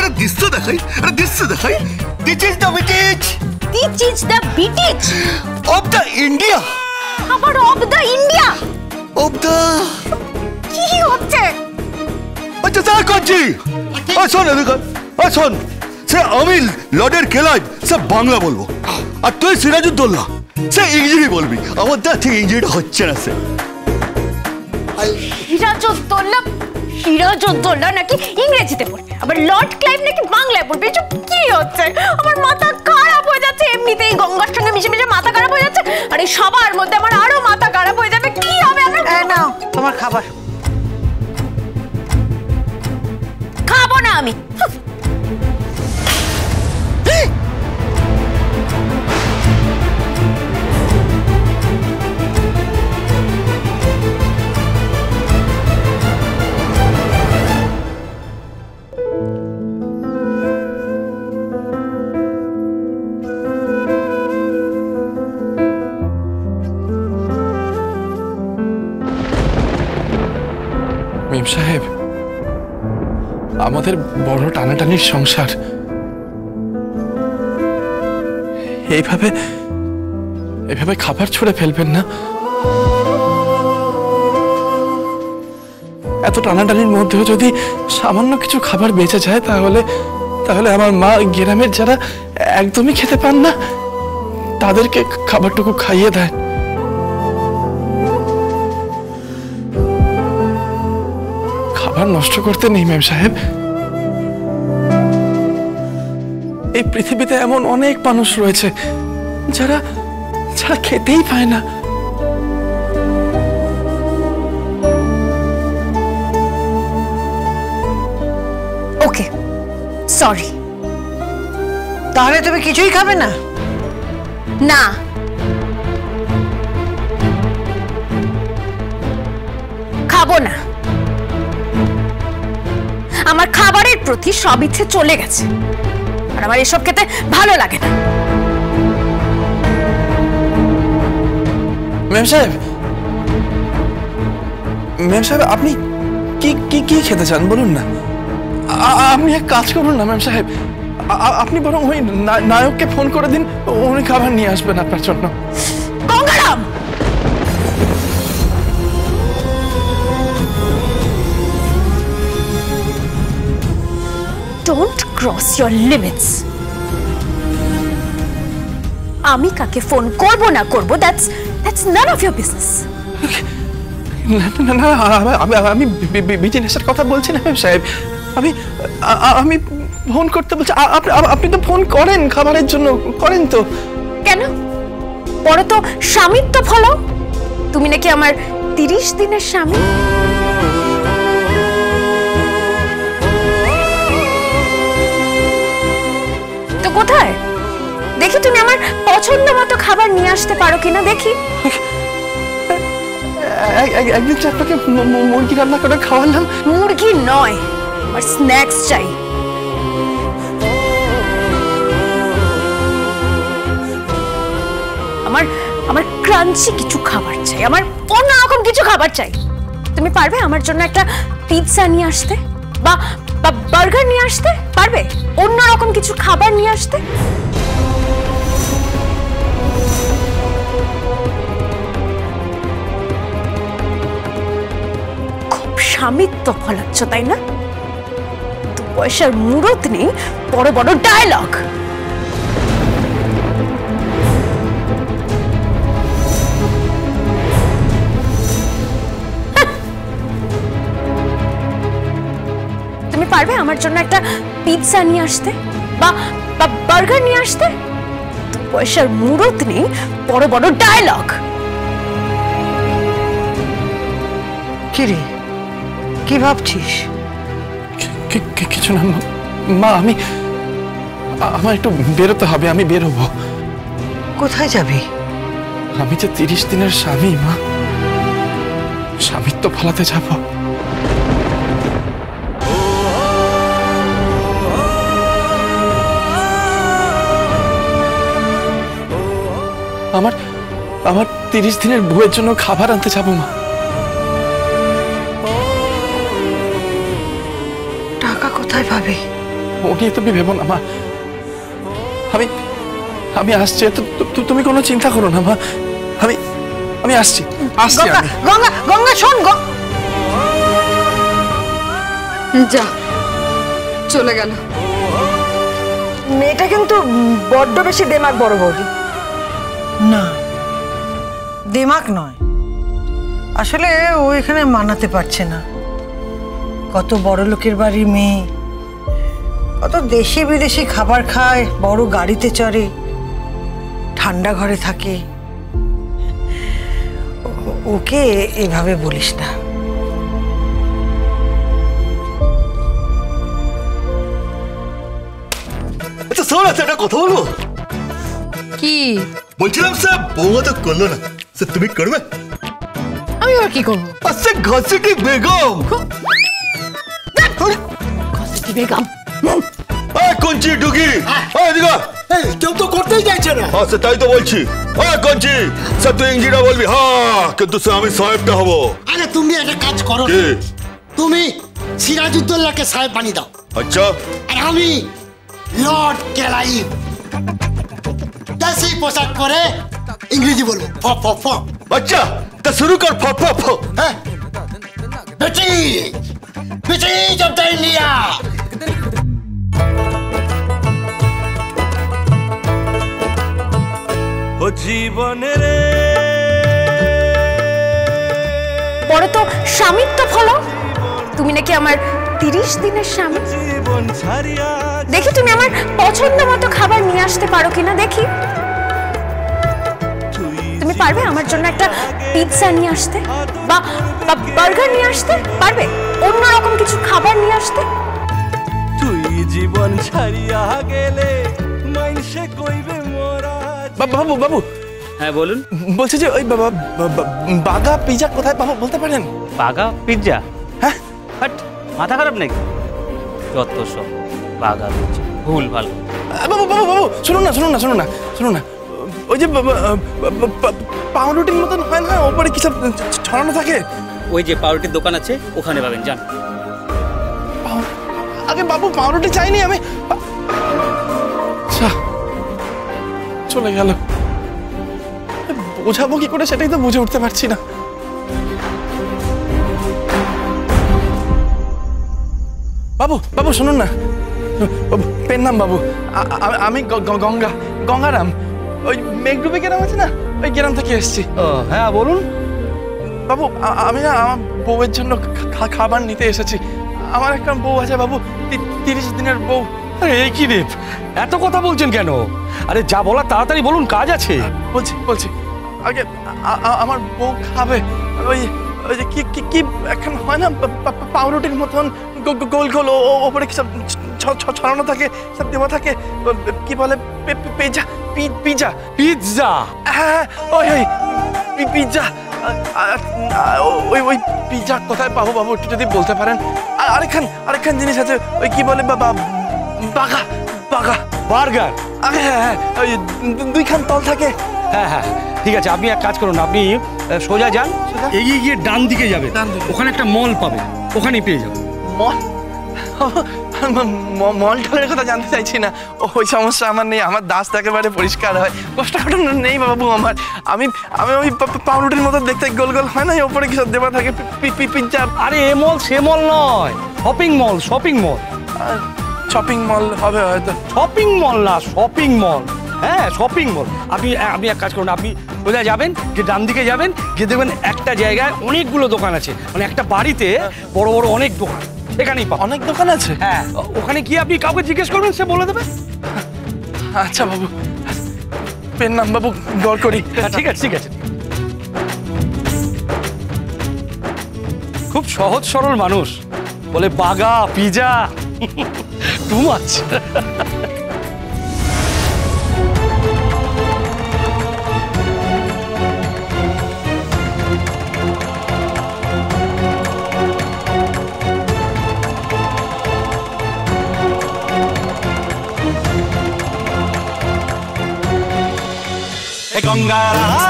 একটা দৃশ্য দেখাই, একটা দৃশ্য দেখাই। This is the village. This is the village of the India. আবার of the India of the কি হচ্ছে? আচ্ছা স্যার করছি। শোন শোন, সে আমি লর্ডের কেলায় সে বাংলা বলবো, আর তুই সিরাজউদ্দৌলা সে ইংরেজি বলবি। আমার দা ঠিক ইংরেজিটা হচ্ছে না। সে সিরাজউদ্দৌলা নাকি ইংরেজিতে বলবে, আবার লর্ড ক্লাইভ নাকি বাংলায় বলবে। এসব কি হচ্ছে? আমার মাথা খারাপ হয়ে যাচ্ছে। এমনিতেই গঙ্গার সঙ্গে মিশে মিশে মাথা খারাপ হয়ে যাচ্ছে, আর এই সবার মধ্যে আমার আরো মাথা খারাপ হয়ে যাবে। কি হবে? নাও তোমার খাবার। খাবো না আমি। মেম সাহেব, আমাদের বড় টানাটানির সংসার এইভাবে খাবার ছুঁড়ে ফেলবেন না। এত টানাটানির মধ্যেও যদি সামান্য কিছু খাবার বেঁচে যায় তাহলে আমার মা গ্রামের যারা একদমই খেতে পান না তাদেরকে খাবারটুকু খাইয়ে দেয়। খাবার নষ্ট করতে নেই মেম সাহেব। এই পৃথিবীতে এমন অনেক মানুষ রয়েছে যারা খেতেই পায় না। ওকে, সরি। তাহলে তুমি কিছুই খাবে না? না, খাবো না। আমার খাবারের প্রতি সব ইচ্ছে চলে গেছে, আর আমার এসব খেতে ভালো লাগে না। মেম সাহেব, আপনি কি খেতে চান বলুন না। আপনি এক কাজ করুন না মেম সাহেব, আপনি বরং ওই নায়ককে ফোন করে দিন, উনি খাবার নিয়ে আসবেন আপনার জন্য। Gangaram, don't cross your limits. আমি কাকে ফোন করব না করব, that's none of your business. না, আমি বিজনেসের কথা বলছি না মেম সাহেব। আমি ফোন করতে বলছি। আপনি তো ফোন করেন খাবারের জন্য, করেন তো? কেন? পরে তো স্বামীত্ব ফলাও। তুমি নাকি আমার 30 দিনের স্বামী। তো কোথায় দেখি তুমি আমার পছন্দ মতো খাবার নিয়ে আসতে পারো কিনা দেখি। একদিন আপনাকে মুরগি রান্না করে খাওয়ালাম। মুরগি নয়, আমার স্ন্যাক্স চাই। আমার ক্রাঞ্চি কিছু খাবার চাই, আমার অন্যরকম কিছু খাবার চাই। তুমি পারবে আমার জন্য একটা পিৎজা নিয়ে আসতে, বা বার্গার নিয়ে আসতে? পারবে অন্যরকম কিছু খাবার নিয়ে আসতে? খুব স্বামিত্ব ফলাচ্ছ তাই না? দু পয়সার মুরত নেই, বড় বড় ডায়লগ। তুমি পারবে আমার জন্য একটা পিৎজা নিয়ে আসতে, বা বার্গার নিয়ে আসতে? দু পয়সার মুরত নেই, বড় বড় ডায়লগ। কি রে, কি ভাবছিস? কিছু না মা, আমার একটু বেরোতে হবে, আমি বের হবো। কোথায় যাবি? আমি যে 30 দিনের স্বামী মা, স্বামিত্ব ফলাতে যাব। আমার 30 দিনের বউয়ের জন্য খাবার আনতে যাব মা। টাকা কোথায় পাবে? ও নিয়ে তুমি ভেবো না মা। আমি আমি আসছি, তুমি কোনো চিন্তা করো না মা। আমি আসছি আসছি। গঙ্গা গঙ্গা গঙ্গা শোন যা চলে গেল। মেয়েটা কিন্তু বড্ড বেশি দেমাগ বড় বৌদি। না, দিমাগ নয়, আসলে ও এখানে মানাতে পারছে না। কত বড় লোকের বাড়ি মেয়ে, কত দেশি বিদেশি খাবার খায়, বড় গাড়িতে চড়ে, ঠান্ডা ঘরে থাকে। ওকে এভাবে বলিস না। আচ্ছা শোন, আচ্ছা একটা কথা বলবো। কি? বলছিলাম স্যার বৌমা তো করলো না, স্যার তুমি করবে? আমি আর কি করবো? আচ্ছা ঘসে কি বেগম, কি বেগম? কঞ্চি ডুগি এদিকে। কেউ তো করতেই চাইছে না। আচ্ছা তাই তো বলছি। কঞ্চি স্যার তুই ইংরেজিটা বলবি, হ্যাঁ কিন্তু স্যার আমি সাহেবটা হবো। আরে তুমি একটা কাজ করো, কি? তুমি সিরাজউদ্দৌলাকে সাহেব বানিয়ে দাও। আচ্ছা আর আমি লর্ড কেলাইভ। দেশি পোশাক পরে ইংরেজি বলবো, ফ ফ ফ। আচ্ছা তা শুরু কর, ফ ফ ফ। হ্যাঁ, বেটি বেটি অফ দ্য ইন্ডিয়া। ও জীবনে রে পরে তো স্বামীর তো ফলো। তুমি নাকি আমার 30 দিনের স্বামী। জীবন ছাড়িয়া দেখি তুমি আমার পছন্দ মতো খাবার নিয়ে আসতে পারো কিনা দেখি। তুমি পারবে আমার জন্য একটা পিৎজা নিয়ে আসতে বা বার্গার নিয়ে আসতে? পারবে অন্যরকম কিছু খাবার নিয়ে আসতে? তুই জীবন ছাড়িয়া গেলে মাইনসে কইবে মোরা। বাবু বাবু, হ্যাঁ বলুন। বলছি যে ওই বাগা পিজা কোথায় পাবো বলতে পারেন? বাঘা পিৎজা? হ্যাঁ। বাট মাথা খারাপ নাকি? যত সব বাঘা পিৎজা ভুল ভাল। বাবু বাবু বাবু শুনুন না, ওই যে পাউরুটির মতন হয় না, ওপরে কি সব ছড়ানো থাকে? ওই যে পাউরুটির দোকান আছে ওখানে পাবেন, যান। আগে বাবু পাউরুটি চাইনি আমি। আচ্ছা চলে গেল, বোঝাবো কি করে সেটাই তো বুঝে উঠতে পারছি না। বাবু বাবু শুনুন না, পেন নাম বাবু। আমি গঙ্গারাম, ওই মেঘডুবি গ্রাম আছে না, ওই গ্রাম থেকে এসেছি। হ্যাঁ বলুন। বাবু আমি না আমার বউয়ের জন্য খাবার নিতে এসেছি। আমার একটা বউ আছে বাবু, 30 দিনের বউ। এই কি রে, এত কথা বলছেন কেন? আরে যা বলা তাড়াতাড়ি বলুন, কাজ আছে। বলছি আগে আমার বউ খাবে ওই ওই যে কি এখন হয় না পাউরুটির মতন গোল গোল, ওপরে কি সব ছড়ানো থাকে, সব দেওয়া থাকে, কি বলে পিৎজা? পিৎজা? হ্যাঁ ওই পিৎজা। ওই পিৎজা কোথায় পাবো বাবু একটু যদি বলতে পারেন? আরেকখান জিনিস আছে, ওই কি বলে বাঘা বার্গার? হ্যাঁ ওই 2 খান তল থাকে। হ্যাঁ ঠিক আছে, আপনি এক কাজ করুন, আপনি সোজা যান, এগিয়ে গিয়ে ডান দিকে যাবেন, ওখানে একটা মল পাবেন, ওখানেই পেয়ে যাবেন। মল টলের কথা জানতে চাইছি না, ওই সমস্যা আমার নেই। আমার দাঁত একেবারে পরিষ্কার হয়, কষ্ট নেই বাবু আমার। আমি ওই পাউরুটির মতো দেখতে গোল গোল হয় না, ওপরে কিছু দেওয়া থাকে পিৎজা। আরে এ মল সে মল নয়, শপিং মল। শপিং মল হবে হয়তো। শপিং মল না, শপিং মল। হ্যাঁ শপিং মল। আপনি এক কাজ করুন, আপনি সোজা যাবেন, গিয়ে ডান দিকে যাবেন, গিয়ে দেখবেন একটা জায়গায় অনেকগুলো দোকান আছে, মানে একটা বাড়িতে বড় বড় অনেক দোকান, সেখানেই পাবেন। অনেক দোকান আছে? হ্যাঁ, ওখানে গিয়ে আপনি কাউকে জিজ্ঞেস করবেন, সে বলে দেবে। আচ্ছা বাবু, পেন নাম বাবু, গড় করি। ঠিক আছে। খুব সহজ সরল মানুষ, বলে বাগা পিজা টু মাচ। গঙ্গারা